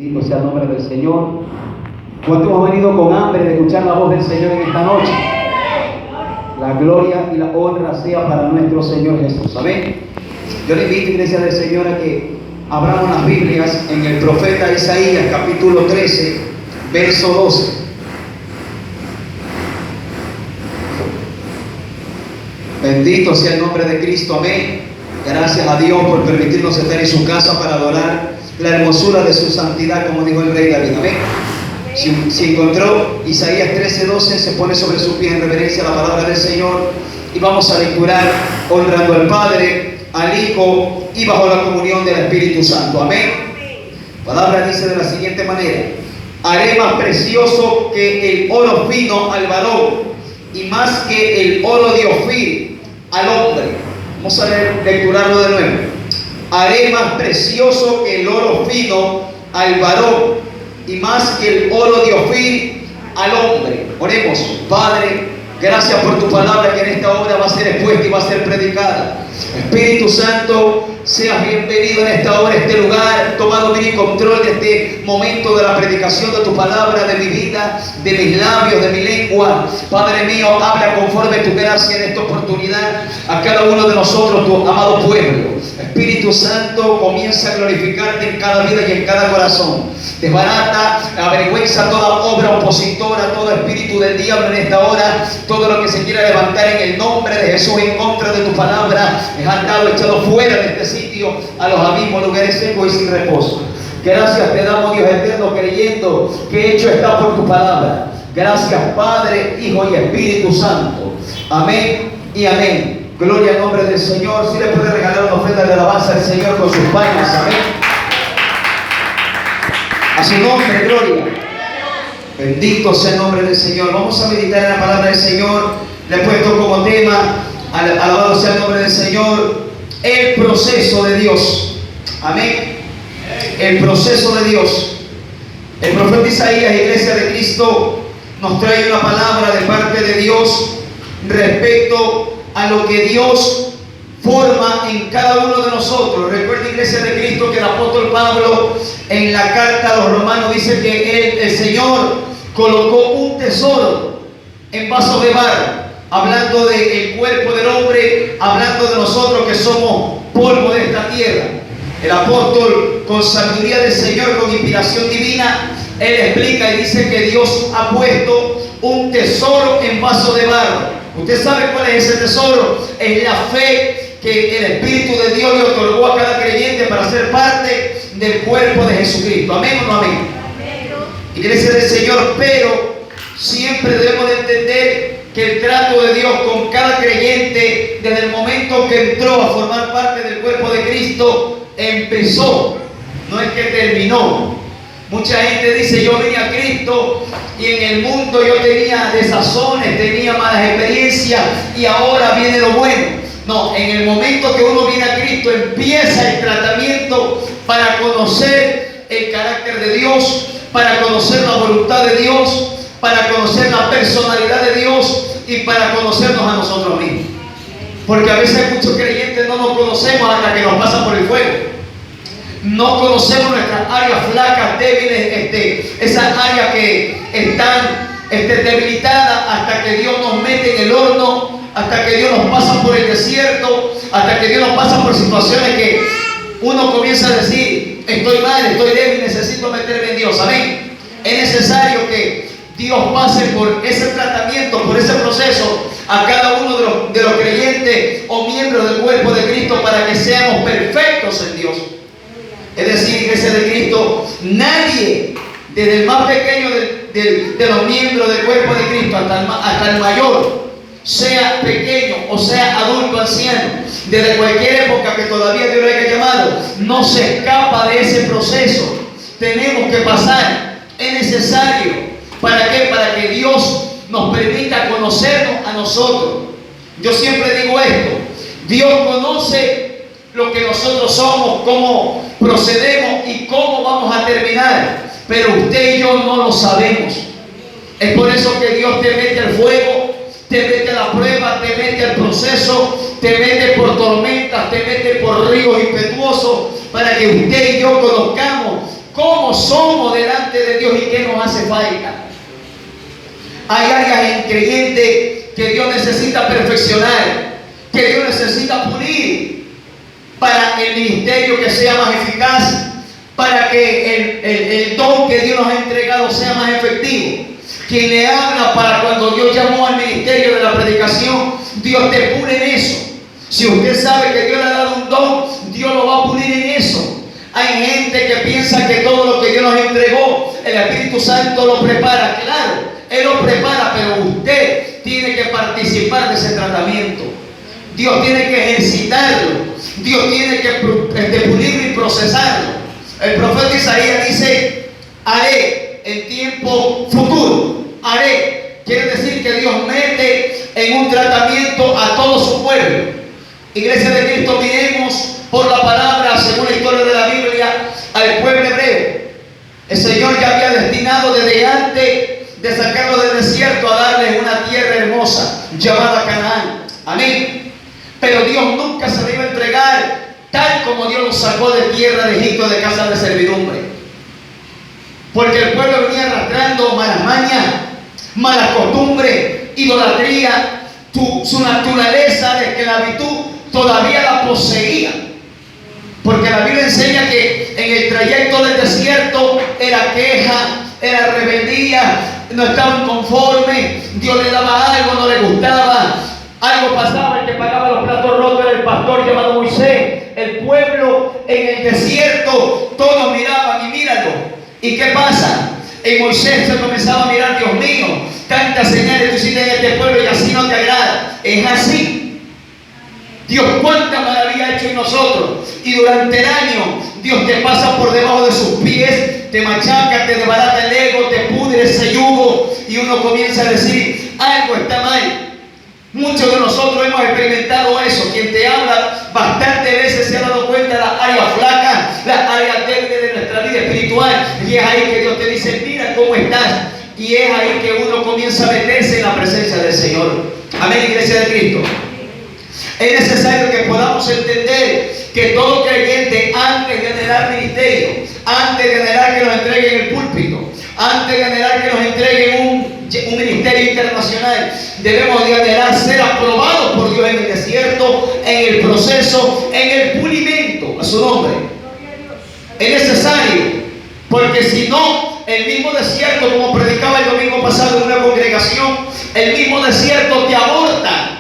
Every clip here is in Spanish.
Bendito sea el nombre del Señor. ¿Cuántos hemos venido con hambre de escuchar la voz del Señor en esta noche? La gloria y la honra sea para nuestro Señor Jesús. Amén. Yo le invito, iglesia del Señor, a que abramos las Biblias en el profeta Isaías, capítulo 13, verso 12. Bendito sea el nombre de Cristo. Amén. Gracias a Dios por permitirnos estar en su casa para adorar la hermosura de su santidad, como dijo el rey David. Amén. Si encontró Isaías 13:12, se pone sobre sus pies en reverencia a la palabra del Señor y vamos a lecturar honrando al Padre, al Hijo y bajo la comunión del Espíritu Santo. Amén. La palabra dice de la siguiente manera: haré más precioso que el oro fino al varón y más que el oro de Ofir al hombre. Vamos a lecturarlo de nuevo. Haré más precioso que el oro fino al varón y más que el oro de Ofir al hombre. Oremos. Padre, gracias por tu palabra que en esta hora va a ser expuesta y va a ser predicada. Espíritu Santo, seas bienvenido en esta hora, en este lugar. Toma dominio y control de este momento de la predicación de tu palabra, de mi vida, de mis labios, de mi lengua. Padre mío, habla conforme tu gracia en esta oportunidad a cada uno de nosotros, tu amado pueblo. Espíritu Santo, comienza a glorificarte en cada vida y en cada corazón. Desbarata, avergüenza toda obra opositora, todo espíritu del diablo en esta hora, todo lo que se quiera levantar en el nombre de Jesús en contra de tu palabra, es atado, echado fuera de este sitio a los abismos, lugares secos y sin reposo. Gracias te damos, Dios eterno, creyendo que hecho está por tu palabra. Gracias, Padre, Hijo y Espíritu Santo. Amén y amén. Gloria al nombre del Señor. Si le puede regalar una ofrenda de alabanza al Señor con sus palmas. Amén. A su nombre, gloria. Bendito sea el nombre del Señor. Vamos a meditar en la palabra del Señor. Le he puesto como tema, alabado sea el nombre del Señor, el proceso de Dios. Amén. El proceso de Dios. El profeta Isaías, iglesia de Cristo, nos trae una palabra de parte de Dios respecto a lo que Dios forma en cada uno de nosotros. Recuerda, iglesia de Cristo, que el apóstol Pablo en la carta a los romanos dice que el Señor colocó un tesoro en vaso de barro, hablando del cuerpo del hombre, hablando de nosotros que somos polvo de esta tierra. El apóstol, con sabiduría del Señor, con inspiración divina, él explica y dice que Dios ha puesto un tesoro en vaso de barro. ¿Usted sabe cuál es ese tesoro? Es la fe que el Espíritu de Dios le otorgó a cada creyente para ser parte del cuerpo de Jesucristo. ¿Amén o no amén? Iglesia del Señor, pero siempre debemos de entender que el trato de Dios con cada creyente, desde el momento que entró a formar parte del cuerpo de Cristo, empezó, no es que terminó. Mucha gente dice: yo vine a Cristo y en el mundo yo tenía desazones, tenía malas experiencias y ahora viene lo bueno. No, en el momento que uno viene a Cristo empieza el tratamiento para conocer el carácter de Dios, para conocer la voluntad de Dios, para conocer la personalidad de Dios y para conocernos a nosotros mismos. Porque a veces muchos creyentes no nos conocemos hasta que nos pasan por el fuego. No conocemos nuestras áreas flacas, débiles, esas áreas que están debilitadas, hasta que Dios nos mete en el horno, hasta que Dios nos pasa por el desierto, hasta que Dios nos pasa por situaciones que uno comienza a decir: estoy mal, estoy débil, necesito meterme en Dios. Amén. Es necesario que Dios pase por ese tratamiento, por ese proceso a cada uno de los creyentes o miembros del cuerpo de Cristo, para que seamos perfectos en Dios. Es decir, iglesia de Cristo, nadie, desde el más pequeño de los miembros del cuerpo de Cristo hasta el mayor, sea pequeño o sea adulto, anciano, desde cualquier época que todavía Dios lo haya llamado, no se escapa de ese proceso. Tenemos que pasar. Es necesario. ¿Para qué? Para que Dios nos permita conocernos a nosotros. Yo siempre digo esto: Dios conoce lo que nosotros somos, cómo procedemos y cómo vamos a terminar, pero usted y yo no lo sabemos. Es por eso que Dios te mete al fuego, te mete a la prueba, te mete al proceso, te mete por tormentas, te mete por ríos impetuosos, para que usted y yo conozcamos cómo somos delante de Dios y qué nos hace falta. Hay áreas en creyente que Dios necesita perfeccionar, que Dios necesita pulir para el ministerio que sea más eficaz, para que el don que Dios nos ha entregado sea más efectivo. Quien le habla, para cuando Dios llamó al ministerio de la predicación, Dios te pule en eso. Si usted sabe que Dios le ha dado un don, Dios lo va a pulir en eso. Hay gente que piensa que todo lo que Dios nos entregó, el Espíritu Santo lo prepara. Claro, Él lo prepara, pero usted tiene que participar de ese tratamiento. Dios tiene que ejercitarlo. Dios tiene que pulirlo y procesarlo. El profeta Isaías dice: haré en tiempo futuro. Haré. Quiere decir que Dios mete en un tratamiento a todo su pueblo. Iglesia de Cristo, miremos por la palabra, según la historia de la Biblia, al pueblo hebreo. El Señor ya había destinado desde antes de sacarlo del desierto a darles una tierra hermosa llamada Canaán. Amén. Pero Dios nunca se le iba a entregar tal como Dios lo sacó de tierra de Egipto, de casa de servidumbre. Porque el pueblo venía arrastrando malas mañas, malas costumbres, idolatría. Su naturaleza de esclavitud todavía la poseía. Porque la Biblia enseña que en el trayecto del desierto era queja, era rebeldía, no estaban conformes, Dios le daba algo, no le gustaba, algo pasaba, el que pagaba los platos rotos era el pastor llamado Moisés. El pueblo en el desierto, todos miraban y míralo. ¿Y qué pasa? En Moisés se comenzaba a mirar: Dios mío, tantas señales tú hiciste en este pueblo y así no te agrada. Es así. Dios, cuánta maravilla ha hecho en nosotros. Y durante el año Dios te pasa por debajo de sus pies, te machaca, te desbarata el ego, te pudre ese yugo, y uno comienza a decir: algo está mal. Muchos de nosotros hemos experimentado eso. Quien te habla bastantes veces se ha dado cuenta de las áreas flacas, las áreas débiles de nuestra vida espiritual, y es ahí que Dios te dice: mira cómo estás. Y es ahí que uno comienza a meterse en la presencia del Señor. Amén, iglesia de Cristo. Es necesario que podamos entender que todo creyente, antes de anhelar ministerio, antes de anhelar que nos entreguen el púlpito, antes de anhelar que nos entreguen un ministerio internacional, debemos de anhelar ser aprobados por Dios en el desierto, en el proceso, en el pulimento a su nombre. Es necesario, porque si no, el mismo desierto, como predicaba el domingo pasado en una congregación, el mismo desierto te aborta.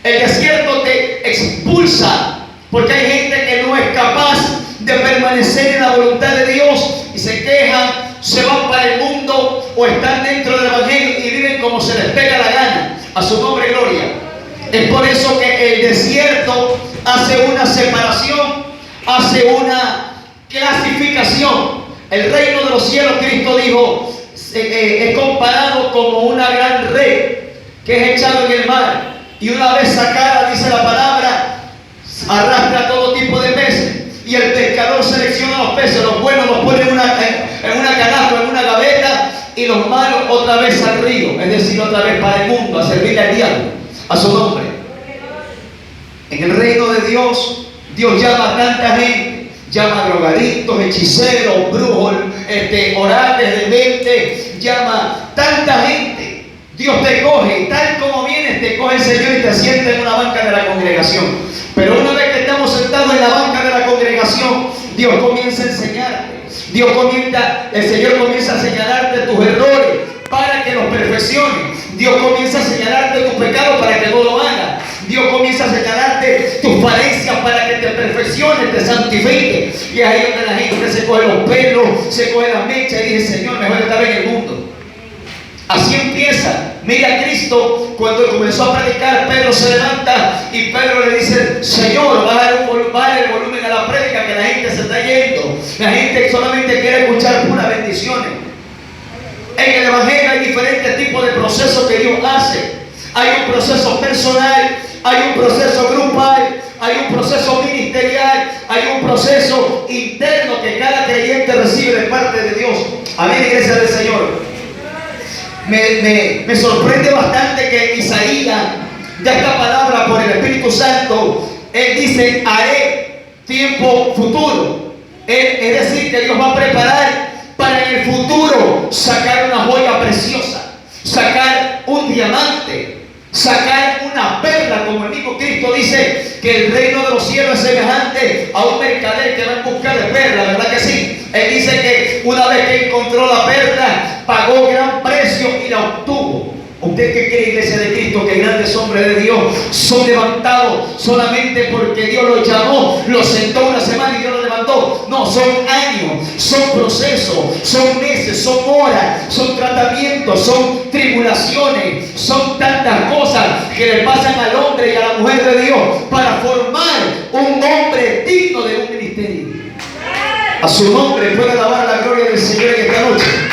El desierto te expulsa, porque hay gente que no es capaz de permanecer en la voluntad de Dios y se quejan, se van para el mundo o están dentro del evangelio y viven como se les pega la gana. A su nombre, gloria. Es por eso que el desierto hace una separación, hace una clasificación. El reino de los cielos, Cristo dijo, es comparado como una gran red que es echado en el mar. Y una vez sacada, dice la palabra, arrastra todo tipo de peces. Y el pescador selecciona los peces, los buenos los pone en una canasta, en una gaveta, y los malos otra vez al río, es decir, otra vez para el mundo, a servirle al diablo, a su nombre. En el reino de Dios, Dios llama a tanta gente, llama a drogadictos, hechiceros, brujos, orantes de mente, llama a tanta gente. Dios te coge, tal como vienes, te coge el Señor y te sienta en una banca de la congregación. Pero una vez que estamos sentados en la banca de la congregación, Dios comienza a enseñarte. El Señor comienza a señalarte tus errores para que los perfecciones. Dios comienza a señalarte tus pecados para que no lo hagas. Dios comienza a señalarte tus falencias para que te perfecciones, te santifiques. Y ahí es donde la gente se coge los pelos, se coge las mechas y dice: Señor, mejor estar en el mundo. Así empieza. Mira a Cristo, cuando comenzó a predicar, Pedro se levanta y Pedro le dice: Señor, baja el volumen a la prédica, que la gente se está yendo. La gente solamente quiere escuchar puras bendiciones. En el evangelio hay diferentes tipos de procesos que Dios hace. Hay un proceso personal, hay un proceso grupal, hay un proceso ministerial, hay un proceso interno que cada creyente recibe de parte de Dios. Amén, iglesia del Señor. Me sorprende bastante que Isaías da esta palabra por el Espíritu Santo. Él dice: haré tiempo futuro. Es decir, que Dios va a preparar para en el futuro sacar una joya preciosa, sacar un diamante, sacar una perla, como el mismo Cristo dice que el reino de los cielos es semejante a un mercader que va en busca de perla, ¿verdad que sí? Él dice que una vez que encontró la perla, pagó gran precio y la obtuvo. ¿Usted qué cree, iglesia de Cristo, que grandes hombres de Dios son levantados solamente porque Dios los llamó, los sentó una semana y Dios los levantó? No, son años, son procesos, son meses, son horas, son tratamientos, son tribulaciones, son tantas cosas que le pasan al hombre y a la mujer de Dios para formar un hombre digno de un ministerio. A su nombre puede alabar la gloria del Señor en esta noche.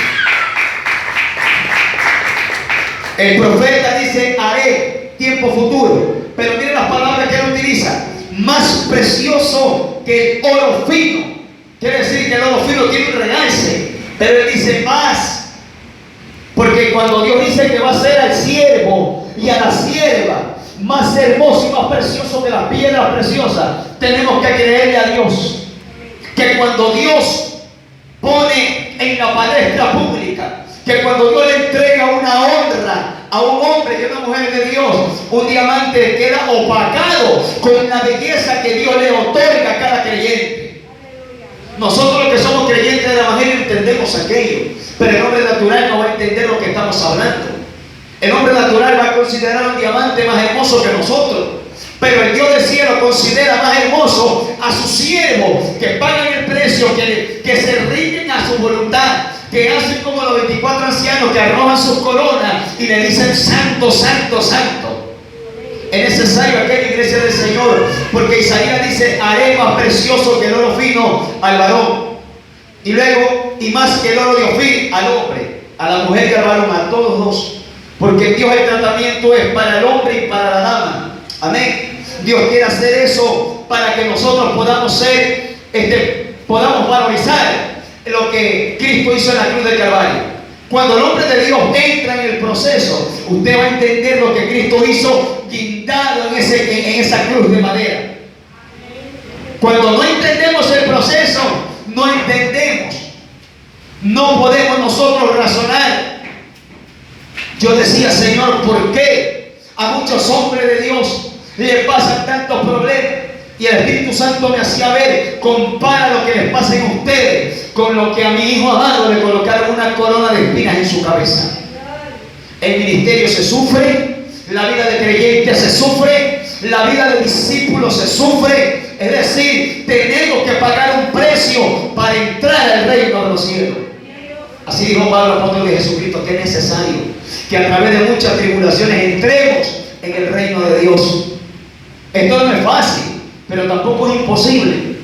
El profeta dice, haré, tiempo futuro. Pero miren las palabras que él utiliza. Más precioso que el oro fino. Quiere decir que el oro fino tiene un realce. Pero él dice más. Porque cuando Dios dice que va a ser al siervo y a la sierva más hermoso y más precioso que las piedras preciosas, tenemos que creerle a Dios. Que cuando Dios pone en la palestra pública, que cuando Dios le entrega una honra a un hombre y a una mujer de Dios, un diamante queda opacado con la belleza que Dios le otorga a cada creyente. Nosotros los que somos creyentes del Evangelio entendemos aquello, pero el hombre natural no va a entender lo que estamos hablando. El hombre natural va a considerar un diamante más hermoso que nosotros, pero el Dios del cielo considera más hermoso a sus siervos que pagan el precio, que se rinden a su voluntad, que hacen como los 24 ancianos que arrojan sus coronas y le dicen santo, santo, santo. Es necesario aquella iglesia del Señor, porque Isaías dice, haré más precioso que el oro fino al varón, y luego, y más que el oro de Ofir al hombre, a la mujer y al varón, a todos dos, porque en Dios el tratamiento es para el hombre y para la dama. Amén. Dios quiere hacer eso para que nosotros podamos ser, podamos valorizar lo que Cristo hizo en la cruz del Calvario. Cuando el hombre de Dios entra en el proceso, usted va a entender lo que Cristo hizo guindado en esa cruz de madera. Cuando no entendemos el proceso, no entendemos. No podemos nosotros razonar. Yo decía, Señor, ¿por qué a muchos hombres de Dios le pasan tantos problemas? Y el Espíritu Santo me hacía ver, compara lo que les pasa a ustedes con lo que a mi hijo amado le colocaron una corona de espinas en su cabeza. El ministerio se sufre, la vida de creyente se sufre, la vida de discípulos se sufre. Es decir, tenemos que pagar un precio para entrar al reino de los cielos. Así dijo Pablo, apóstol de Jesucristo, que es necesario que a través de muchas tribulaciones entremos en el reino de Dios. Esto no es fácil, pero tampoco es imposible.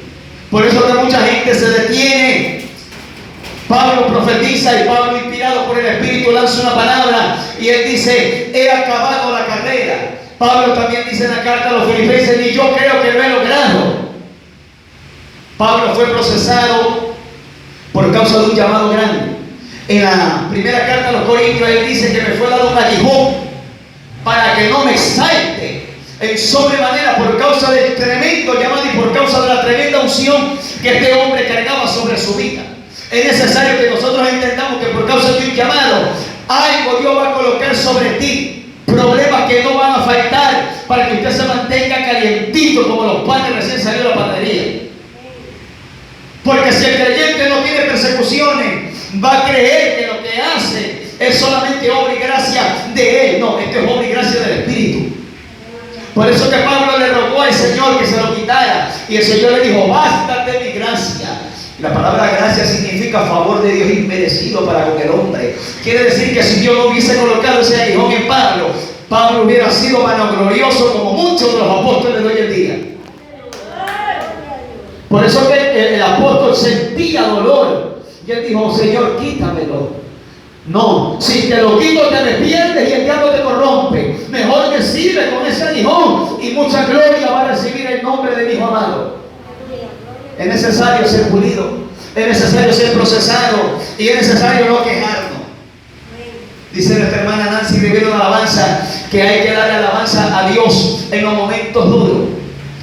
Por eso que mucha gente se detiene. Pablo profetiza y Pablo, inspirado por el Espíritu, lanza una palabra y él dice, he acabado la carrera. Pablo también dice en la carta a los Filipenses, y yo creo que lo he logrado. Pablo fue procesado por causa de un llamado grande. En la primera carta a los Corintios él dice que me fue dado un aguijón para que no me exalte en sobremanera por causa del tremendo llamado y por causa de la tremenda unción que este hombre cargaba sobre su vida. Es necesario que nosotros entendamos que por causa de un llamado, algo Dios va a colocar sobre ti, problemas que no van a faltar para que usted se mantenga calientito como los panes recién salió de la panadería. Porque si el creyente no tiene persecuciones, va a creer que lo que hace es solamente obra y gracia de él. No, esto es obra y gracia del Espíritu. Por eso que Pablo le rogó al Señor que se lo quitara. Y el Señor le dijo, bástate mi gracia. La palabra gracia significa favor de Dios inmerecido para con el hombre. Quiere decir que si Dios no hubiese colocado ese aguijón en Pablo, Pablo hubiera sido vanaglorioso como muchos de los apóstoles de hoy en día. Por eso que el apóstol sentía dolor. Y él dijo, Señor, quítamelo. No, si te lo quito te arrepientes y el diablo te corrompe. Mejor que sirve con ese aguijón y mucha gloria va a recibir el nombre de mi hijo amado. Es necesario ser pulido, es necesario ser procesado y es necesario no quejarnos. Dice nuestra hermana Nancy Rivero en alabanza que hay que darle alabanza a Dios en los momentos duros.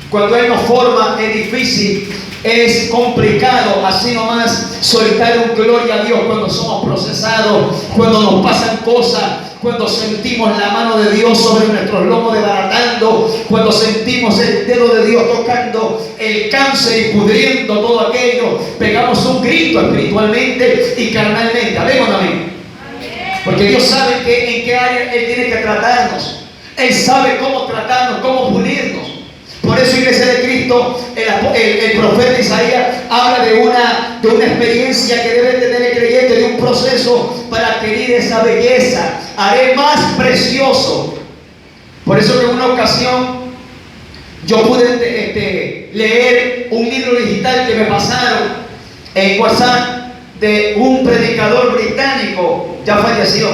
Cuando Él nos forma es difícil Es complicado así nomás soltar un gloria a Dios cuando somos procesados, cuando nos pasan cosas, cuando sentimos la mano de Dios sobre nuestros lomos desbaratando, cuando sentimos el dedo de Dios tocando el cáncer y pudriendo todo aquello. Pegamos un grito espiritualmente y carnalmente. Amén o amén. Porque Dios sabe en qué área Él tiene que tratarnos. Él sabe cómo tratarnos, cómo pulirnos. Por eso, Iglesia de Cristo, el profeta Isaías habla de una experiencia que debe tener el creyente, de un proceso para adquirir esa belleza. Haré más precioso. Por eso que en una ocasión yo pude leer un libro digital que me pasaron en WhatsApp de un predicador británico, ya falleció.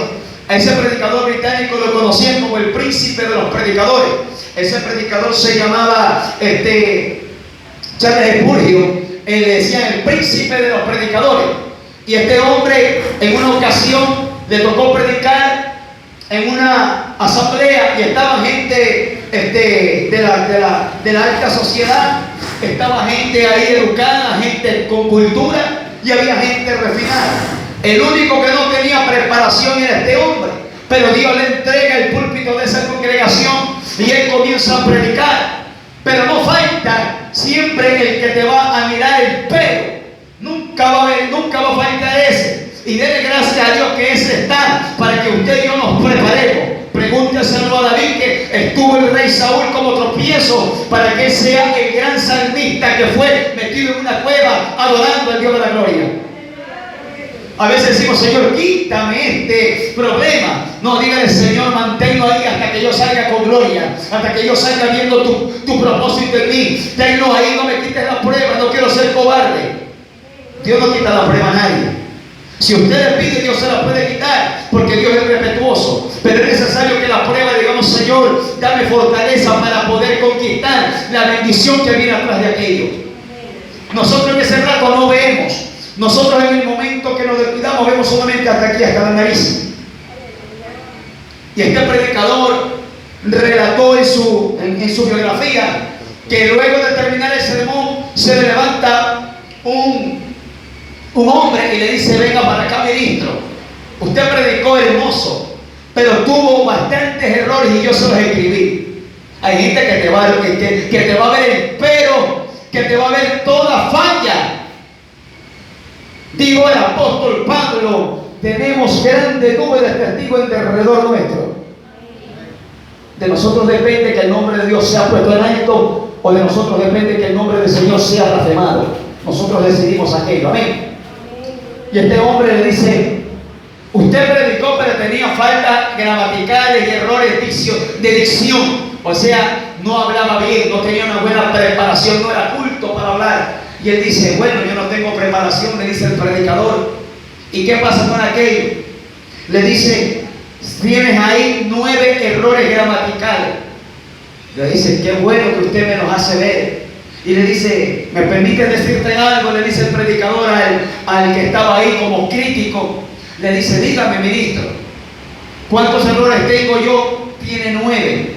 A ese predicador británico lo conocían como el príncipe de los predicadores. Ese predicador se llamaba Charles Spurgeon. Le decían el príncipe de los predicadores. Y este hombre en una ocasión le tocó predicar en una asamblea y estaba gente de la alta sociedad, estaba gente ahí educada, gente con cultura, y había gente refinada. El único que no tenía preparación era este hombre, pero Dios le entrega el púlpito de esa congregación y él comienza a predicar. Pero no falta siempre el que te va a mirar el pelo. Nunca va a faltar ese. Y dele gracias a Dios que ese está para que usted y yo nos preparemos. Pregúnteselo a David, que estuvo el rey Saúl como tropiezo para que él sea el gran salmista que fue metido en una cueva adorando al Dios de la gloria. A veces decimos, Señor, quítame este problema. No, dígale, Señor, manténlo ahí hasta que yo salga con gloria, hasta que yo salga viendo tu propósito en mí. Tenlo ahí, no me quites la prueba, no quiero ser cobarde. Dios no quita la prueba a nadie. Si usted le pide, Dios se la puede quitar, porque Dios es respetuoso. Pero es necesario que la prueba, digamos, Señor, dame fortaleza para poder conquistar la bendición que viene atrás de aquello. Nosotros en ese rato no vemos. Nosotros en el momento que nos descuidamos vemos solamente hasta aquí, hasta la nariz. Y este predicador relató en su biografía que luego de terminar el sermón se le levanta un hombre y le dice, venga para acá, ministro, usted predicó hermoso, pero tuvo bastantes errores y yo se los escribí. Hay gente que te va a ver el pero, que te va a ver toda falla. Digo el apóstol Pablo, tenemos grande nube de testigos en derredor nuestro. De nosotros depende que el nombre de Dios sea puesto en alto, o de nosotros depende que el nombre del Señor sea blasfemado. Nosotros decidimos aquello, amén. Y este hombre le dice, usted predicó pero tenía faltas gramaticales y errores de dicción. O sea, no hablaba bien, no tenía una buena preparación, no era culto para hablar. Y él dice, bueno, yo no tengo preparación, le dice el predicador. ¿Y qué pasa con aquello? Le dice, tienes ahí 9 errores gramaticales. Le dice, qué bueno que usted me los hace ver. Y le dice, ¿me permite decirte algo? Le dice el predicador al que estaba ahí como crítico. Le dice, dígame, ministro, ¿cuántos errores tengo yo? Tiene 9.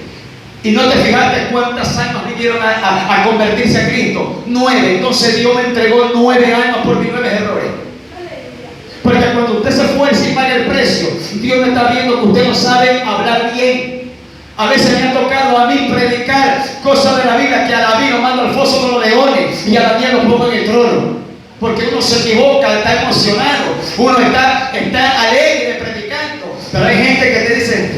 Y no te fijaste cuántas almas vinieron a convertirse a Cristo. 9. Entonces Dios me entregó 9 almas por mis 9 errores. Porque cuando usted se esfuerza y paga el precio, Dios me está viendo que usted no sabe hablar bien. A veces me ha tocado a mí predicar cosas de la Biblia que a David lo mando al foso de los leones y a Daniel lo pongo en el trono. Porque uno se equivoca, está emocionado, uno está alegre predicando. Pero hay gente que te dice,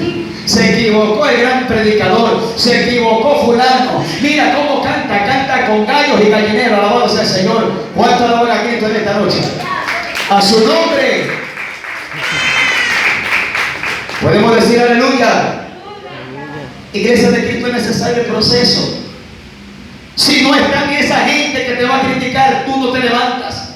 se equivocó el gran predicador, se equivocó fulano. Mira cómo canta con gallos y gallineros. Alabado sea el Señor. ¿Cuánto alaban a Cristo en esta noche? A su nombre. Podemos decir aleluya. Iglesia de Cristo, es necesario el proceso. Si no está en esa gente que te va a criticar, tú no te levantas.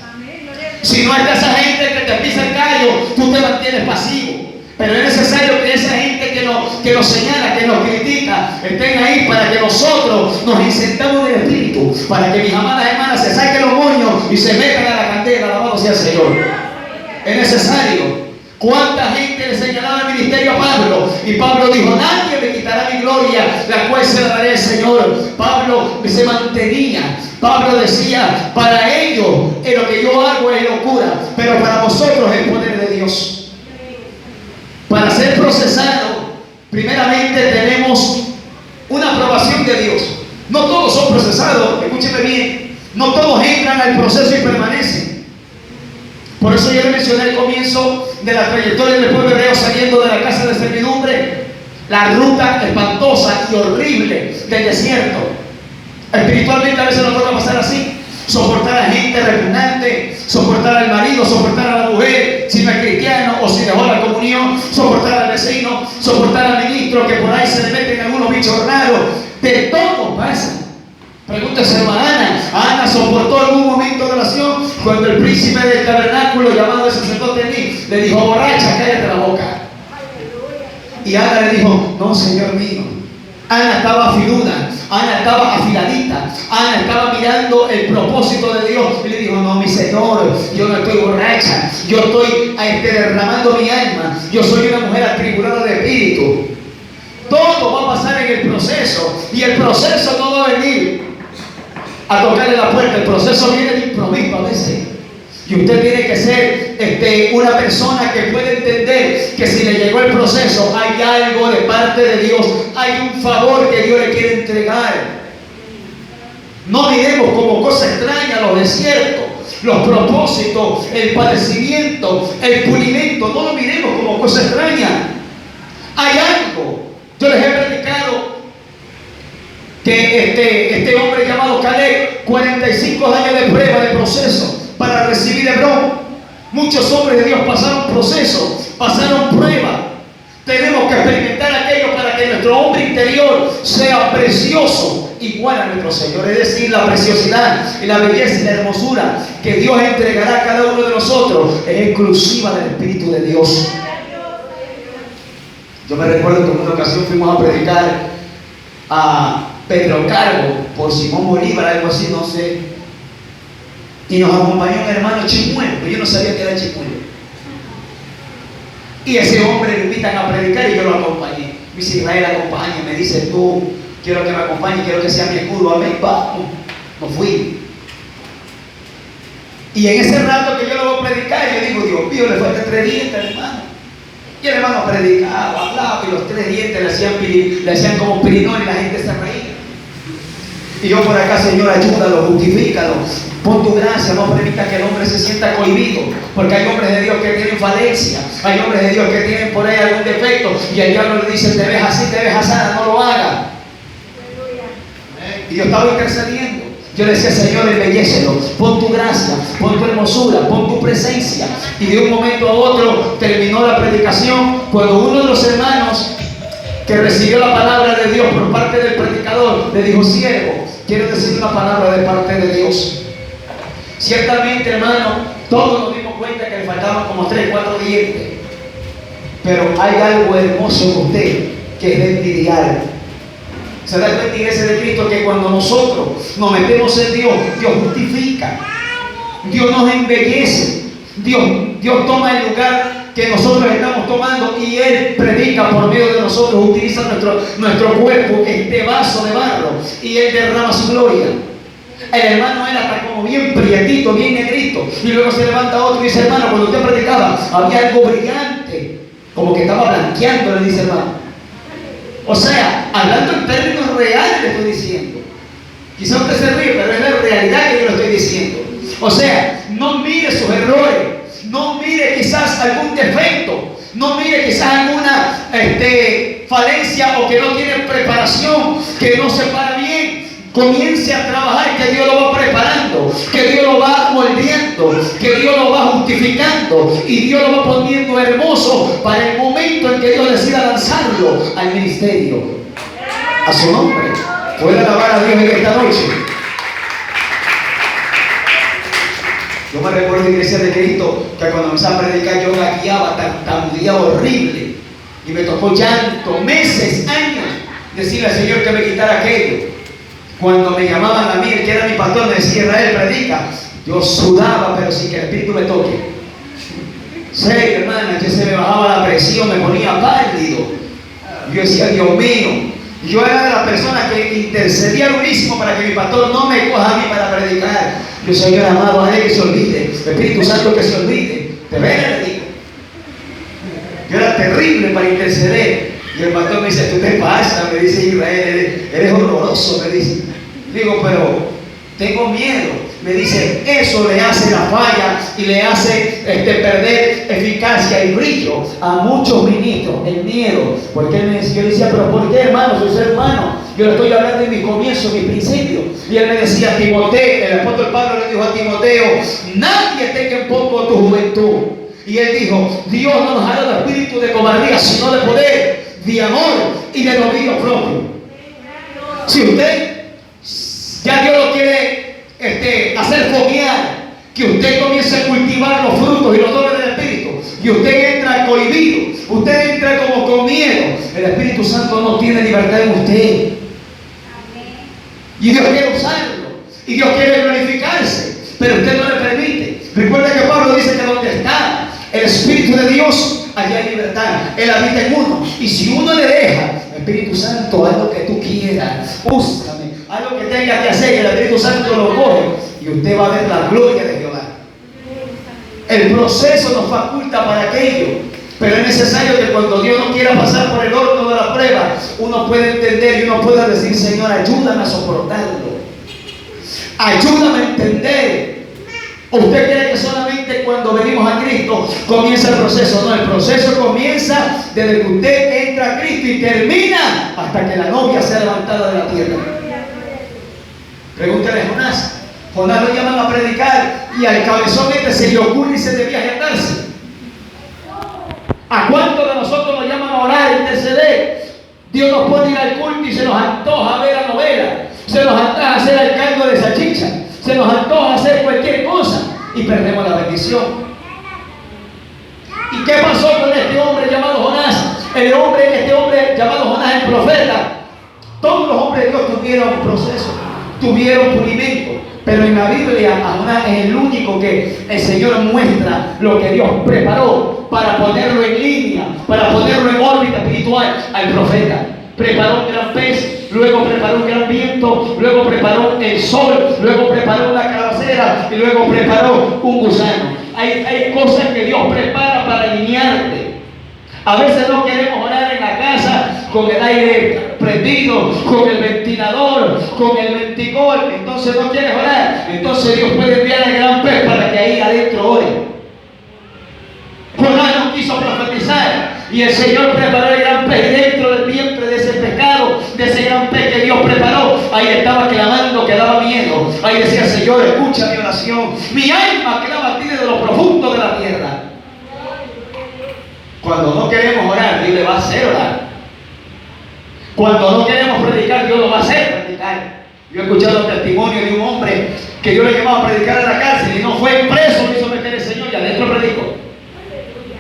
Si no está esa gente que te pisa el callo, tú te mantienes pasivo. Pero es necesario que esa gente que nos señala, que nos critica, estén ahí para que nosotros nos encendamos del Espíritu, para que mis amadas hermanas se saquen los moños y se metan a la candela. Alabado sea el Señor. Es necesario. ¿Cuánta gente le señalaba el ministerio a Pablo? Y Pablo dijo, nadie me quitará mi gloria, la cual se la daré al Señor. Pablo se mantenía Pablo decía, para ellos lo que yo hago es locura, pero para vosotros es poder de Dios. Para ser procesado, primeramente tenemos una aprobación de Dios. No todos son procesados, escúcheme bien, no todos entran al proceso y permanecen. Por eso yo le mencioné al comienzo de la trayectoria del pueblo hebreo saliendo de la casa de servidumbre, la ruta espantosa y horrible del desierto. Espiritualmente a veces nos puede pasar así: soportar a gente repugnante, soportar al marido, soportar a la mujer si no es cristiano o si dejó la comunión, soportar al vecino, soportar al ministro que por ahí se le meten algunos bichos raros. De todo pasa. Pregúntese a Ana soportó algún momento de oración cuando el príncipe del tabernáculo llamado el sacerdote Elí le dijo: borracha, cállate la boca. Y Ana le dijo: no, Señor mío. Ana estaba afiluda, Ana estaba afiladita, Ana estaba mirando el propósito de Dios y le dijo: no, mi Señor, yo no estoy borracha, yo estoy derramando mi alma, yo soy una mujer atribulada de espíritu. Todo va a pasar en el proceso, y el proceso no va a venir a tocarle la puerta. El proceso viene de improviso a veces. Y usted tiene que ser una persona que puede entender que si le llegó el proceso, hay algo de parte de Dios, hay un favor que Dios le quiere entregar. No miremos como cosa extraña los desiertos, los propósitos, el padecimiento, el pulimento. No lo miremos como cosa extraña. Hay algo. Yo les he predicado que este hombre llamado Caleb, 45 años de prueba, de proceso para recibir Hebrón. Muchos hombres de Dios pasaron procesos, pasaron pruebas. Tenemos que experimentar aquello para que nuestro hombre interior sea precioso, igual a nuestro Señor. Es decir, la preciosidad y la belleza y la hermosura que Dios entregará a cada uno de nosotros es exclusiva del Espíritu de Dios. Yo me recuerdo que en una ocasión fuimos a predicar a Pedro Cargo por Simón Bolívar, algo así, no sé. Y nos acompañó un hermano chimuelo, pero yo no sabía que era chimuelo. Y ese hombre lo invitan a predicar y yo lo acompañé. Me dice: Israel, acompaña. Me dice: tú, quiero que me acompañe, quiero que sea mi escudo. Amén, vamos. No fui. Y en ese rato que yo lo voy a predicar, yo digo: Dios mío, le faltan 3 dientes, hermano. Y el hermano predicaba, hablaba, y los 3 dientes le hacían como pirinón y la gente se reía. Y yo por acá: Señor, ayúdalo, justifícalo, pon tu gracia, no permita que el hombre se sienta cohibido, porque hay hombres de Dios que tienen falencia, hay hombres de Dios que tienen por ahí algún defecto, y el diablo le dice: te ves así, te ves asada, no lo hagas. Y yo estaba intercediendo. Yo le decía: Señor, embellécelo, pon tu gracia, pon tu hermosura, pon tu presencia. Y de un momento a otro terminó la predicación cuando uno de los hermanos que recibió la palabra de Dios por parte del predicador le dijo: siervo, quiero decir una palabra de parte de Dios. Ciertamente, hermano, todos nos dimos cuenta que le faltaban como 3, 4 dientes, pero hay algo hermoso en usted que es de envidiar. Se da cuenta, iglesia de Cristo, que cuando nosotros nos metemos en Dios, Dios justifica, Dios nos embellece, Dios toma el lugar que nosotros estamos tomando y Él predica por medio de nosotros, utiliza nuestro cuerpo, este vaso de barro, y Él derrama su gloria. El hermano era hasta como bien prietito, bien negrito, y luego se levanta otro y dice: hermano, cuando usted predicaba había algo brillante, como que estaba blanqueando, le dice hermano. O sea, hablando en términos reales le estoy diciendo. Quizá usted se ríe, pero es la realidad que yo le estoy diciendo. O sea, no mire sus errores, no mire quizás algún defecto, no mire quizás alguna falencia o que no tiene preparación, que no se para bien. Comience a trabajar, que Dios lo va preparando, que Dios lo va moldeando, que Dios lo va justificando y Dios lo va poniendo hermoso para el momento en que Dios decida lanzarlo al ministerio. A su nombre. Puede alabar a Dios en esta noche. Yo me recuerdo, iglesia de Cristo, que cuando empecé a predicar yo gagueaba, tartamudeaba horrible, y me tocó llanto, meses, años, decirle al Señor que me quitara aquello. Cuando me llamaban a mí, el que era mi pastor, me decía: Israel, predica. Yo sudaba, pero sin que el Espíritu me toque. Sí, hermana, que se me bajaba la presión, me ponía pálido. Yo decía: Dios mío. Yo era de las personas que intercedía durísimo para que mi pastor no me coja a mí para predicar. Yo, Señor amado, a él que se olvide, Espíritu Santo que se olvide. De veras le digo. Yo era terrible para interceder. Y el pastor me dice, tú te pasas, me dice Israel, eres horroroso, me dice. Digo, pero tengo miedo. Me dice, eso le hace la falla y le hace perder eficacia y brillo a muchos ministros, el miedo. Porque yo le decía, pero ¿por qué, hermano? Soy ser humano. Yo le estoy hablando de mi comienzo, mi principio. Y él me decía, Timoteo, el apóstol Pablo le dijo a Timoteo, nadie tenga en poco tu juventud. Y él dijo, Dios no nos ha dado espíritu de cobardía, sino de poder, de amor y de dominio propio. Si usted ya Dios lo quiere hacer foguear, que usted comience a cultivar los frutos y los dones del Espíritu, y usted entra cohibido, usted entra como con miedo, el Espíritu Santo no tiene libertad en usted. Y Dios quiere usarlo, y Dios quiere glorificarse, pero usted no le permite. Recuerda que Pablo dice que donde está el Espíritu de Dios, allá hay libertad. Él habita en uno, y si uno le deja, Espíritu Santo, haz lo que tú quieras, úsame, haz lo que tenga que hacer, y el Espíritu Santo lo coge, y usted va a ver la gloria de Jehová. El proceso nos faculta para aquello, pero es necesario que cuando Dios no quiera pasar por el horno de la prueba, uno puede entender y uno pueda decir, Señor, ayúdame a soportarlo, ayúdame a entender. ¿Usted cree que solamente cuando venimos a Cristo comienza el proceso? No, el proceso comienza desde que usted entra a Cristo y termina hasta que la novia sea levantada de la tierra. Pregúntale a Jonás. Jonás lo llaman a predicar y al cabezón se le ocurre y se debía agendarse. ¿A cuántos de nosotros nos llaman a orar, a interceder? Dios nos pone ir al culto y se nos antoja ver la novela, se nos antoja hacer el caldo de salchicha, se nos antoja hacer cualquier cosa y perdemos la bendición. ¿Y qué pasó con este hombre llamado Jonás? Este hombre llamado Jonás, el profeta. Todos los hombres de Dios tuvieron un proceso, tuvieron pulimento, pero en la Biblia Jonás es el único que el Señor muestra lo que Dios preparó para ponerlo en línea, para ponerlo en órbita espiritual al profeta. Preparó un gran pez, luego preparó un gran viento, luego preparó el sol, luego preparó una calabacera y luego preparó un gusano. Hay cosas que Dios prepara para alinearte. A veces no queremos orar en la casa con el aire prendido, con el ventilador, con el ventigol. Entonces no quieres orar. Entonces Dios puede enviar al gran pez para que ahí adentro ore. Jonás no quiso profetizar y el Señor preparó el gran pez dentro del vientre de ese pescado, de ese gran pez que Dios preparó. Ahí estaba clamando que daba miedo. Ahí decía, Señor, escucha mi oración. Mi alma clama a ti desde lo profundo de la tierra. Cuando no queremos orar, Dios le va a hacer orar. Cuando no queremos predicar, Dios lo va a hacer predicar. Yo he escuchado el testimonio de un hombre que yo le llevaba a predicar en la cárcel y no fue preso, lo hizo meter el Señor y adentro predicó.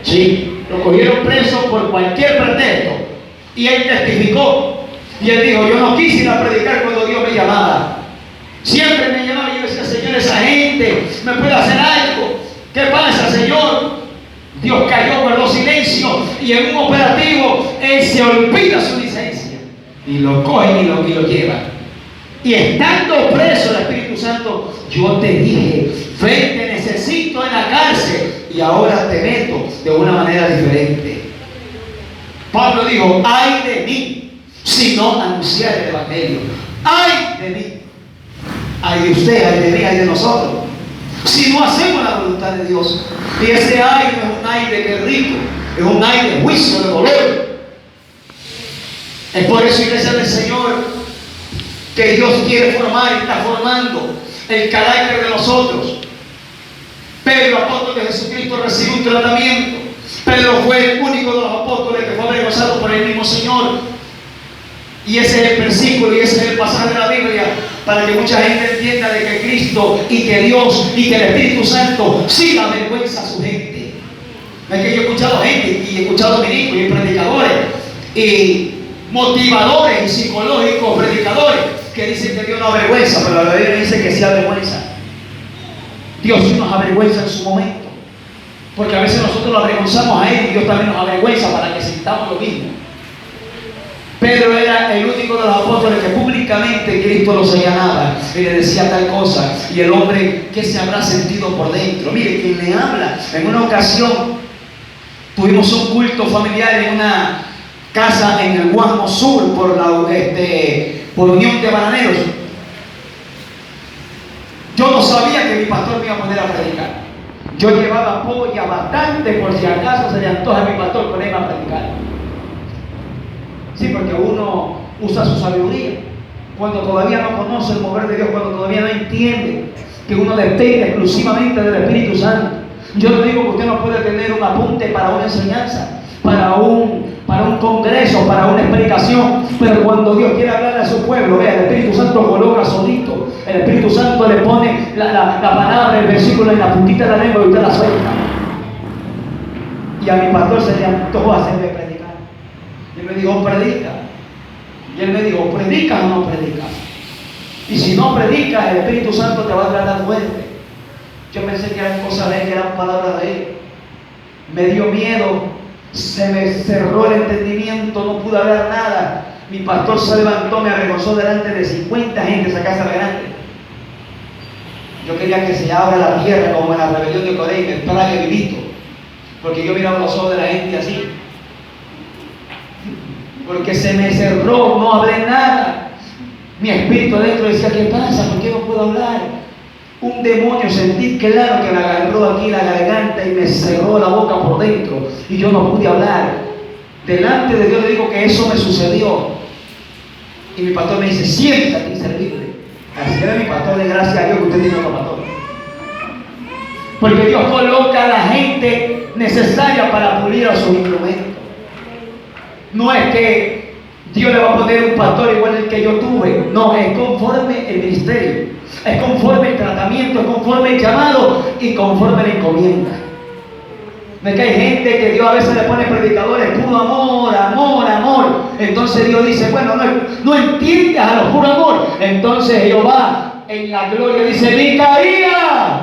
Sí, lo cogieron preso por cualquier pretexto y él testificó. Y él dijo, yo no quise ir a predicar cuando Dios me llamaba. Siempre me llamaba y yo decía, Señor, esa gente me puede hacer algo. ¿Qué pasa, Señor? Dios cayó, guardó silencio y en un operativo él se olvida su licencia y lo cogen y lo llevan. Y estando preso el Espíritu Santo, yo te dije, ven, te necesito en la cárcel y ahora te meto de una manera diferente. Pablo dijo, ay de mí si no anunciar el Evangelio. Ay de mí, ay de usted, ay de mí, ay de nosotros, si no hacemos la voluntad de Dios. Y ese aire no es un aire que es rico, es un aire de juicio, de dolor. Es por eso, iglesia del Señor, que Dios quiere formar y está formando el carácter de nosotros. Pedro, apóstol de Jesucristo, recibe un tratamiento. Pedro fue el único de los apóstoles que fue avergonzado por el mismo Señor. Y ese es el versículo y ese es el pasaje de la Biblia para que mucha gente entienda de que Cristo y que Dios y que el Espíritu Santo sí avergüenza a su gente. Es que yo he escuchado gente y he escuchado ministros y predicadores y motivadores y psicológicos predicadores que dicen que Dios no avergüenza, pero la Biblia dice que sí avergüenza. Dios sí nos avergüenza en su momento, porque a veces nosotros lo avergonzamos a Él y Dios también nos avergüenza para que sintamos lo mismo. Pedro era el único de los apóstoles que públicamente Cristo lo señalaba y le decía tal cosa. Y el hombre, ¿qué se habrá sentido por dentro? Mire, quien le habla, en una ocasión tuvimos un culto familiar en una casa en el Guasmo Sur por Unión de Bananeros. Yo no sabía que mi pastor me iba a poner a predicar. Yo llevaba polla bastante por si acaso se le antoja a mi pastor ponerme a predicar. Sí, porque uno usa su sabiduría. Cuando todavía no conoce el mover de Dios, cuando todavía no entiende que uno depende exclusivamente del Espíritu Santo. Yo no digo que usted no puede tener un apunte para una enseñanza, para un congreso, para una explicación, pero cuando Dios quiere hablarle a su pueblo, vea, el Espíritu Santo coloca solito. El Espíritu Santo le pone la palabra, el versículo en la puntita de la lengua y usted la suelta. Y a mi pastor se le antojó hacerme predicar. Y él me dijo, predica. Y él me dijo, ¿predicas o no predicas? Y si no predicas, el Espíritu Santo te va a tratar fuerte. Yo pensé que eran cosas de él, que eran palabras de él. Me dio miedo, se me cerró el entendimiento, no pude hablar nada. Mi pastor se levantó, me avergonzó delante de 50 gente, esa casa grande. Yo quería que se abra la tierra como en la rebelión de Corea y me trague vivito. Porque yo miraba los ojos de la gente así. Porque se me cerró, no hablé nada. Mi espíritu adentro decía, ¿qué pasa? ¿Por qué no puedo hablar? Un demonio sentí claro que me agarró aquí la garganta y me cerró la boca por dentro. Y yo no pude hablar. Delante de Dios le digo que eso me sucedió. Y mi pastor me dice, siéntate inservible. Así era mi pastor, de gracias a Dios que usted tiene otro pastor. Porque Dios coloca a la gente necesaria para pulir a sus instrumentos. No es que Dios le va a poner un pastor igual el que yo tuve. No, es conforme el ministerio. Es conforme el tratamiento, es conforme el llamado y conforme la encomienda. No es que hay gente que Dios a veces le pone predicadores, puro amor, amor, amor. Entonces Dios dice, bueno, no entiendes a los puro amor. Entonces Jehová en la gloria dice, Micaías,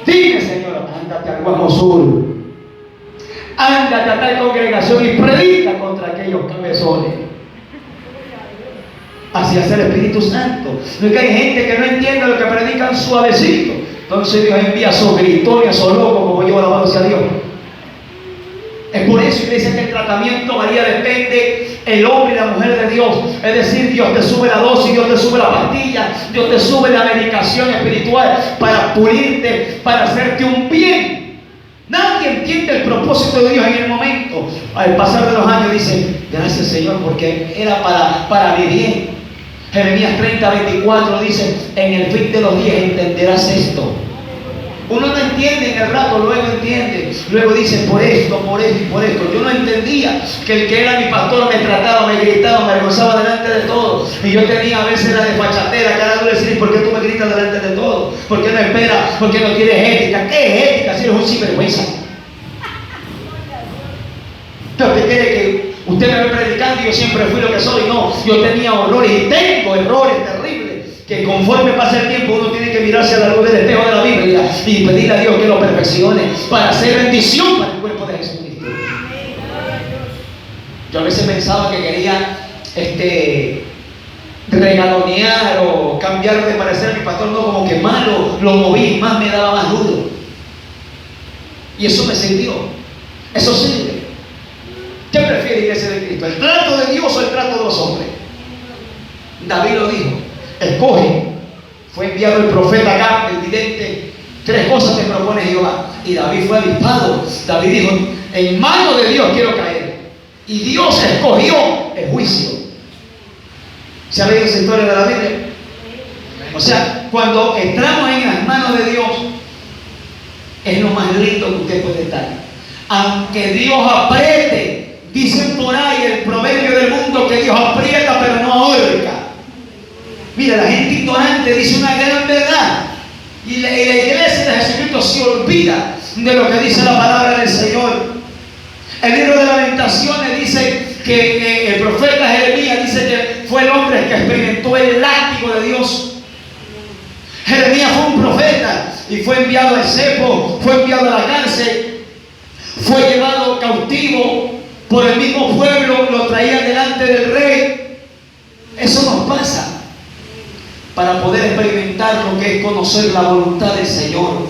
dime Señor, ándate al Guasmo Sur, ándate a tal congregación y predica contra aquellos cabezones. Así hace el Espíritu Santo. No es que hay gente que no entiende lo que predican suavecito. Entonces Dios envía a su gritón y a su loco, como yo, alabado sea Dios. Es por eso, iglesia, que el tratamiento varía, depende el hombre y la mujer de Dios. Es decir, Dios te sube la dosis, Dios te sube la pastilla, Dios te sube la medicación espiritual para pulirte, para hacerte un bien. Nadie entiende el propósito de Dios en el momento. Al pasar de los años dice, gracias Señor, porque era para mi bien. Jeremías 30:24 dice, en el fin de los días entenderás esto. Uno no entiende en el rato, luego entiende. Luego dice, por esto y por esto. Yo no entendía que el que era mi pastor me trataba, me gritaba, me avergonzaba delante de todos. Y yo tenía a veces la desfachatera, cada uno decir, ¿por qué tú me gritas delante de todos? ¿Por qué no esperas? ¿Por qué no tienes ética? ¿Qué es ética si eres un sinvergüenza? ¿Usted cree que usted me ve predicando y yo siempre fui lo que soy? No, yo tenía horrores y tengo errores terribles que conforme pasa el tiempo uno tiene que mirarse a la luz del espejo de la Biblia y pedirle a Dios que lo perfeccione para hacer bendición para el cuerpo de Jesucristo. Yo a veces pensaba que quería regalonear o cambiar de parecer a mi pastor, no, como que más lo moví, más me daba más duro. Y eso me sirvió, eso sirve. ¿Qué prefiere iglesia de Cristo? ¿El trato de Dios o el trato de los hombres? David lo dijo, escoge. Fue enviado el profeta Gad, el vidente, 3 cosas te propone Jehová. Y David fue avispado. David dijo, en manos de Dios quiero caer. Y Dios escogió el juicio. ¿Se ha leído esa historia de la Biblia? O sea, cuando entramos en las manos de Dios, es lo más lindo que usted puede estar. Aunque Dios apriete. Dicen por ahí el proverbio del mundo que Dios aprieta pero no ahorca. Mira, la gente ignorante dice una gran verdad. Y la iglesia de Jesucristo se olvida de lo que dice la palabra del Señor. El libro de Lamentaciones dice que el profeta Jeremías dice que fue el hombre que experimentó el látigo de Dios. Jeremías fue un profeta y fue enviado al cepo, fue enviado a la cárcel, fue llevado cautivo. por el mismo pueblo lo traían delante del rey. Eso nos pasa para poder experimentar lo que es conocer la voluntad del Señor.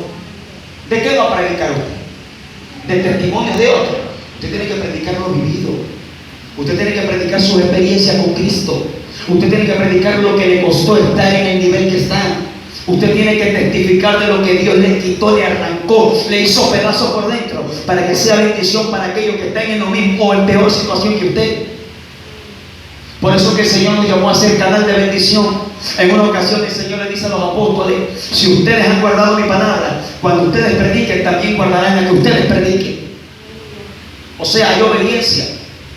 ¿De qué va a predicar usted? ¿De testimonios de otros? Usted tiene que predicar lo vivido. Usted tiene que predicar su experiencia con Cristo. Usted tiene que predicar lo que le costó estar en el nivel que está. Usted tiene que testificar de lo que Dios le quitó, le arrancó, le hizo pedazos por dentro, para que sea bendición para aquellos que están en lo mismo o en peor situación que usted. Por eso que el Señor nos llamó a ser canal de bendición. En una ocasión el Señor le dice a los apóstoles: si ustedes han guardado mi palabra, cuando ustedes prediquen, también guardarán la que ustedes prediquen. O sea, hay obediencia.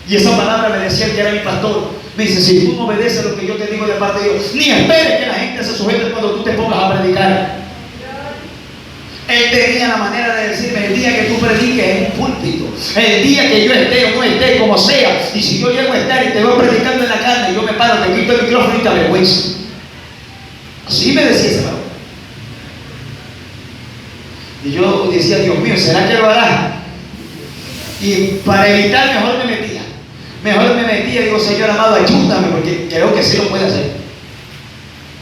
Y esa palabra me decía el que era mi pastor. Me dice: si tú no obedeces lo que yo te digo de parte de Dios, ni esperes que la gente se sujete cuando tú te pongas a predicar. Él tenía la manera de decirme: el día que tú prediques en un púlpito, el día que yo esté o no esté, como sea, y si yo llego a estar y te veo predicando en la carne, yo me paro, te quito el micrófono y te avergüenzo. Así me decía ese varón. Y yo decía: Dios mío, ¿será que lo hará? Y para evitar, mejor me metía. Digo: Señor amado, ayúdame, porque creo que sí lo puede hacer.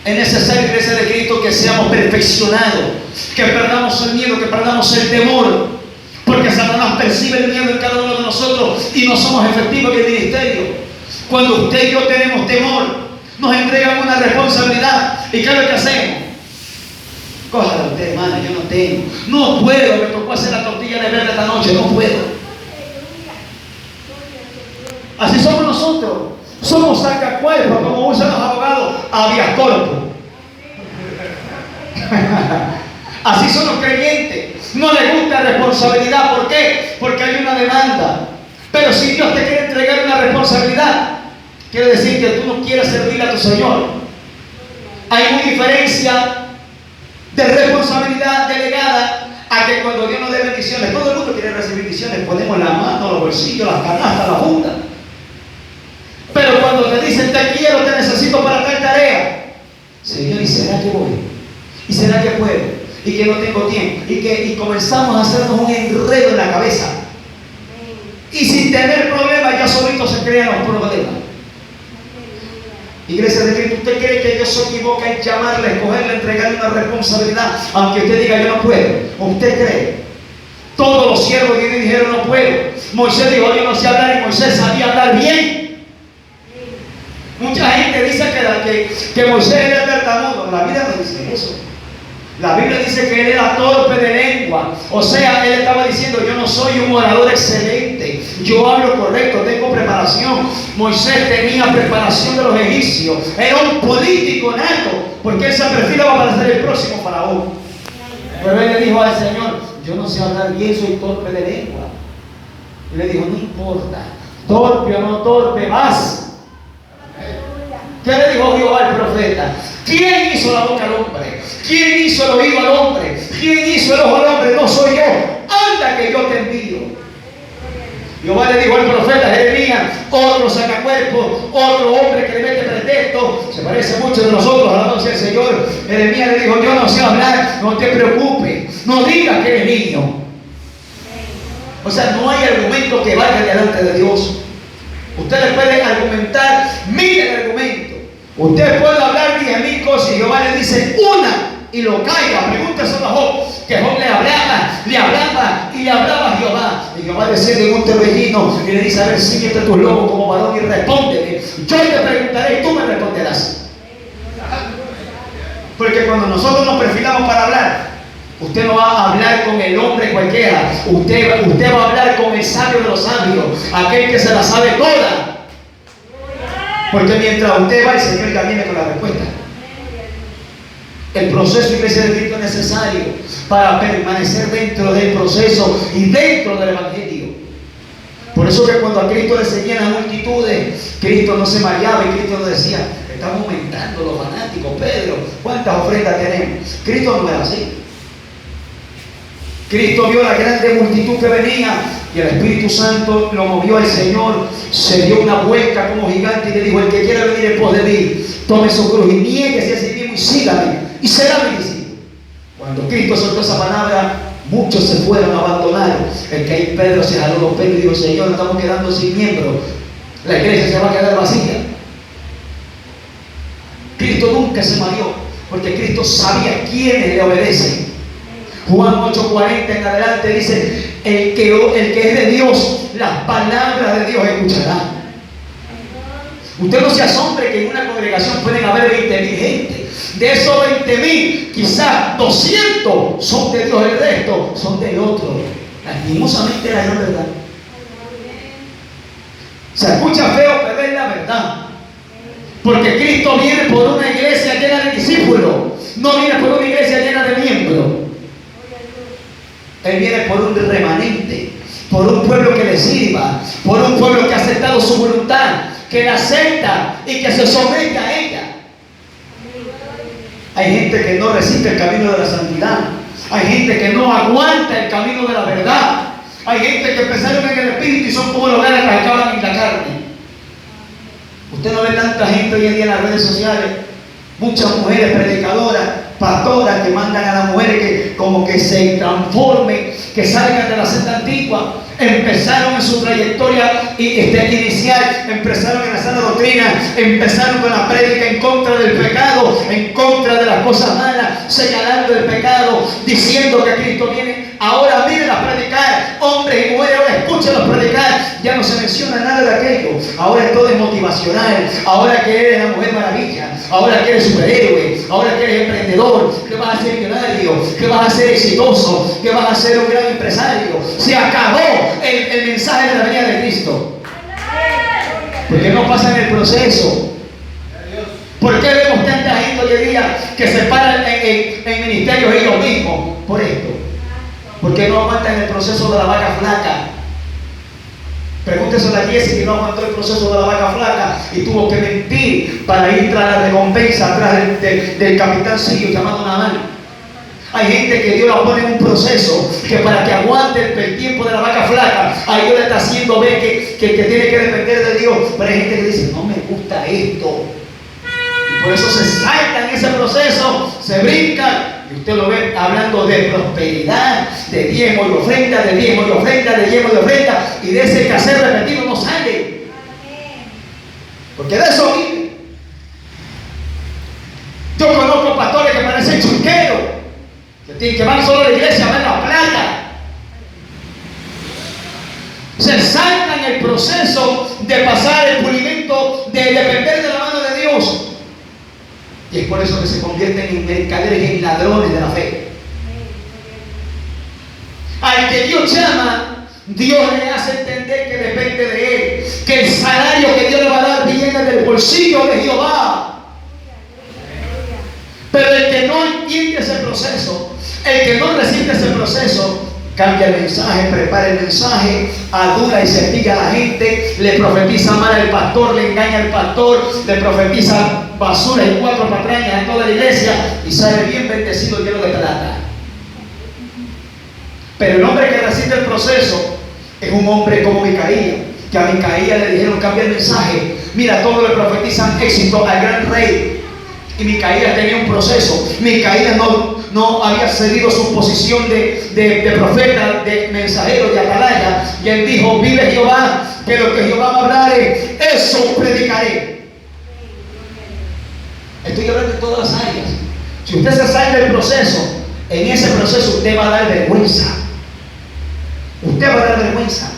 Es necesario, iglesia de Cristo, que seamos perfeccionados, que perdamos el miedo, que perdamos el temor, porque Satanás percibe el miedo en cada uno de nosotros y no somos efectivos en el ministerio. Cuando usted y yo tenemos temor, nos entregan una responsabilidad. ¿Y qué es lo que hacemos? Cójala usted, hermano, yo no tengo, no puedo, me tocó hacer la tortilla de verde esta noche, no puedo. Así somos nosotros. Somos sacacuerpos, como usan los abogados, habeas corpus. Así son los creyentes. No les gusta responsabilidad. ¿Por qué? Porque hay una demanda. Pero si Dios te quiere entregar una responsabilidad, quiere decir que tú no quieres servir a tu Señor. Hay una diferencia de responsabilidad delegada a que cuando Dios nos dé bendiciones, todo el mundo quiere recibir bendiciones. Ponemos la mano, los bolsillos, las canastas, la funda. Pero cuando te dicen: te quiero, te necesito para tal tarea, Señor, ¿y será que voy? ¿Y será que puedo? ¿Y que no tengo tiempo? Y comenzamos a hacernos un enredo en la cabeza. Y sin tener problemas, ya solitos se crean los problemas. Iglesia de Cristo, ¿usted cree que Dios se equivoca en llamarle, escogerle, entregarle una responsabilidad, aunque usted diga: yo no puedo? ¿Usted cree? Todos los siervos de Dios dijeron: no puedo. Moisés dijo: yo no sé hablar, y Moisés sabía hablar bien. Mucha gente dice que Moisés era tartamudo. La Biblia no dice eso. La Biblia dice que él era torpe de lengua. O sea, él estaba diciendo: yo no soy un orador excelente, yo hablo correcto, tengo preparación. Moisés tenía preparación de los egipcios. Era un político nato, porque él se perfilaba para ser el próximo faraón. Pero él le dijo al Señor: yo no sé hablar bien, soy torpe de lengua. Y le dijo: no importa, torpe o no torpe, vas. ¿Qué le dijo Dios al profeta? ¿Quién hizo la boca al hombre? ¿Quién hizo el oído al hombre? ¿Quién hizo el ojo al hombre? No soy yo. Anda que yo te envío. Jehová le dijo al profeta Jeremías: otro sacacuerpos, otro hombre que le mete pretexto, se parece mucho de nosotros, alabado sea el Señor. Jeremías le dijo: yo no sé hablar, no te preocupes, no digas que eres niño. O sea, no hay argumento que vaya delante de Dios. Usted le puede argumentar 1000 argumentos. Usted puede hablar 10.000 cosas, y Jehová le dice una y lo caiga. Pregúntese a Job, que Job le hablaba a Jehová. Y Jehová desciende en un torbellino y le dice: a ver, síguete tus lomos como varón y respóndeme. Yo te preguntaré y tú me responderás. Porque cuando nosotros nos perfilamos para hablar, usted no va a hablar con el hombre cualquiera. Usted va a hablar con el sabio de los sabios, aquel que se la sabe toda. Porque mientras usted va, el Señor ya viene con la respuesta. El proceso, iglesia de Cristo, es necesario para permanecer dentro del proceso y dentro del Evangelio. Por eso que cuando a Cristo le seguían las multitudes, Cristo no se mareaba y Cristo no decía: estamos aumentando los fanáticos, Pedro, ¿cuántas ofrendas tenemos? Cristo no era así. Cristo vio la grande multitud que venía y el Espíritu Santo lo movió al Señor, se dio una vuelta como gigante y le dijo: el que quiera venir en pos de mí, tome su cruz y niéguese a sí mismo y sígame, y será mi discípulo. Cuando Cristo soltó esa palabra, Muchos se fueron a abandonar. El que ahí Pedro se jaló los pelos y dijo: Señor, nos estamos quedando sin miembros. La iglesia se va a quedar vacía. Cristo nunca se mareó, porque Cristo sabía quiénes le obedecen. Juan 8:40 en adelante dice: el que es de Dios, las palabras de Dios escuchará. Usted no se asombre que en una congregación pueden haber 20.000 gente. De esos 20.000, quizás 200 son de Dios, el resto son del otro. Lastimosamente la gran verdad. Se escucha feo, pero es la verdad. Porque Cristo viene por una iglesia llena de discípulos, no viene por una iglesia llena de miembros. Él viene por un remanente, por un pueblo que le sirva, por un pueblo que ha aceptado su voluntad, que la acepta y que se somete a ella. Hay gente que no resiste el camino de la santidad. Hay gente que no aguanta el camino de la verdad. Hay gente que empezaron en el espíritu y son como los ganas que acaban en la carne. Usted no ve tanta gente hoy en día en las redes sociales, muchas mujeres predicadoras, pastoras que mandan a las mujeres que como que se transformen, que salgan de la senda antigua. Empezaron en su trayectoria inicial, empezaron en la sana doctrina, empezaron con la prédica en contra del pecado, en contra de las cosas malas, señalando el pecado, diciendo que Cristo viene. Ahora miren a predicar, hombres y mujeres, ahora escúchenlos predicar. Ya no se menciona nada de aquello. Ahora todo es motivacional. Ahora que eres la mujer maravilla, ahora que eres superhéroe, ahora que eres emprendedor, que vas a ser millonario, que vas a ser exitoso, que vas a ser un gran empresario. Se acabó el mensaje de la venida de Cristo, porque no pasa en el proceso. ¿Por qué vemos tanta gente hoy en día que se paran en ministerios ellos mismos? Por esto, porque no aguantan el proceso de la vaca flaca. Pregúntese a la Jessie, que no aguantó el proceso de la vaca flaca y tuvo que mentir para ir tras la recompensa, tras del capitán Sirio llamado Naamán. Hay gente que Dios la pone en un proceso que para que aguante el tiempo de la vaca flaca, ahí Dios le está haciendo ver que tiene que depender de Dios. Pero hay gente que dice: no me gusta esto, y por eso se salta en ese proceso, se brincan. Y usted lo ve hablando de prosperidad, de diezmo y ofrenda, de diezmo y ofrenda, de diezmo y ofrenda, y de ese quehacer repetido no sale, porque de eso vive. Yo conozco pastores que parecen churqueros, que van solo a la iglesia a ver la plata. Se saltan el proceso de pasar el pulimento, de depender de la mano de Dios. Y es por eso que se convierten en mercaderes y en ladrones de la fe. Al que Dios llama, Dios le hace entender que depende de Él, que el salario que Dios le va a dar viene del bolsillo de Jehová. Pero el que no entiende ese proceso, el que no resiste ese proceso, cambia el mensaje, prepara el mensaje, adula y cepilla a la gente, le profetiza mal al pastor, le engaña al pastor, le profetiza basura y 4 patrañas en toda la iglesia y sale bien bendecido, lleno de plata. Pero el hombre que resiste el proceso es un hombre como Micaía, que a Micaía le dijeron: cambia el mensaje, mira, todos le profetizan éxito al gran rey. Y Micaías tenía un proceso. Micaías no había cedido su posición de profeta, de mensajero, de atalaya. Y él dijo: vive Jehová, que lo que Jehová va a hablar eso predicaré. Estoy hablando de todas las áreas. Si usted se sale del proceso, en ese proceso usted va a dar vergüenza. Usted va a dar vergüenza.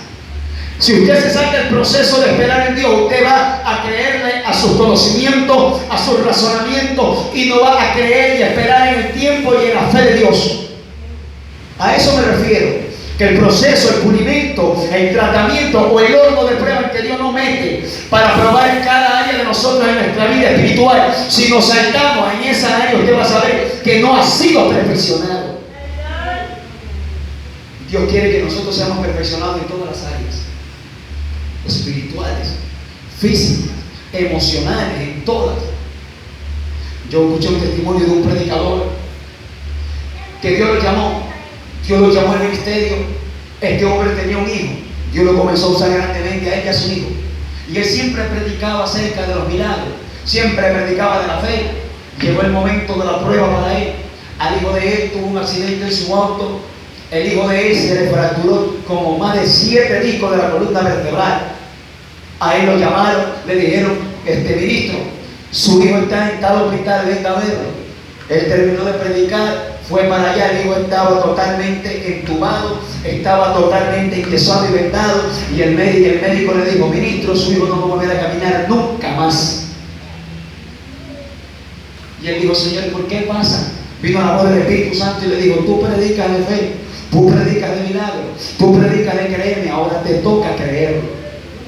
Si usted se salta del proceso de esperar en Dios, usted va a creerle a sus conocimientos, a sus razonamientos, y no va a creer y a esperar en el tiempo y en la fe de Dios. A eso me refiero, que el proceso, el pulimento, el tratamiento o el horno de prueba que Dios nos mete para probar en cada área de nosotros en nuestra vida espiritual, si nos saltamos en esa área, usted va a saber que no ha sido perfeccionado. Dios quiere que nosotros seamos perfeccionados en todas las áreas, espirituales, físicas, emocionales, en todas. Yo escuché un testimonio de un predicador que Dios lo llamó al ministerio. Este hombre tenía un hijo, Dios lo comenzó a usar grandemente a él y a su hijo, y él siempre predicaba acerca de los milagros, siempre predicaba de la fe. Llegó el momento de la prueba para él. Al hijo de él tuvo un accidente en su auto El hijo de él se le fracturó como más de 7 discos de la columna vertebral. A él lo llamaron, le dijeron, ministro, su hijo está en tal hospital, venga a verlo. Él terminó de predicar, fue para allá, el hijo estaba totalmente entubado, estaba totalmente enyesado y vendado, y el médico le dijo, ministro, su hijo no va a volver a caminar nunca más. Y él dijo, Señor, ¿por qué pasa? Vino la voz del Espíritu Santo y le dijo, tú predicas de fe, tú predicas de milagro, tú predicas de creerme, ahora te toca creerlo.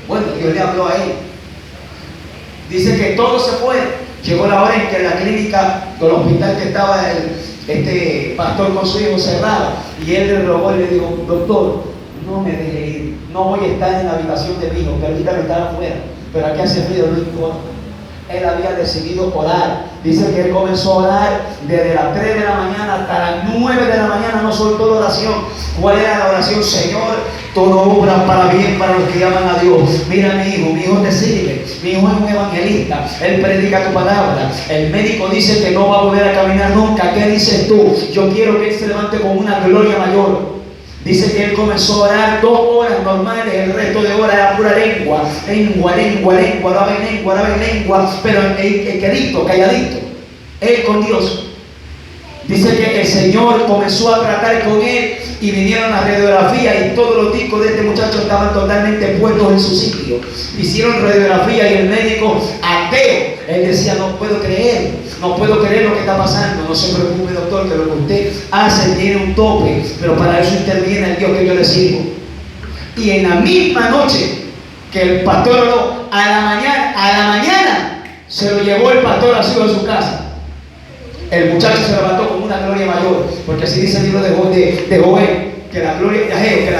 Bueno, Dios le habló a él. Dice que todo se fue. Llegó la hora en que la clínica, el hospital que estaba este pastor con su hijo cerrado, y él le rogó y le dijo, doctor, no me deje ir, no voy a estar en la habitación de mi hijo, permítame estar afuera, pero aquí hace frío, no importa. Él había decidido orar. Dice que él comenzó a orar desde las 3 de la mañana hasta las 9 de la mañana, no soltó la oración. ¿Cuál era la oración? Señor, todo obra para bien para los que llaman a Dios. Mira mi hijo te sirve, mi hijo es un evangelista, él predica tu palabra. El médico dice que no va a volver a caminar nunca. ¿Qué dices tú? Yo quiero que él se levante con una gloria mayor. Dice que él comenzó a orar 2 horas normales, el resto de horas era pura lengua, oraba en lengua, pero quedito, calladito, él con Dios. Dice que el Señor comenzó a tratar con él y vinieron las radiografías y todos los discos de este muchacho estaban totalmente puestos en su sitio. Hicieron radiografía y el médico ateo, él decía, no puedo creer lo que está pasando. No se preocupe, doctor, que lo que usted hace tiene un tope, pero para eso interviene el Dios que yo le sirvo. Y en la misma noche que el pastor oró, a la mañana se lo llevó el pastor a su casa. El muchacho se levantó con una gloria mayor, porque así dice el libro de Joel, que la gloria de Ageo, que la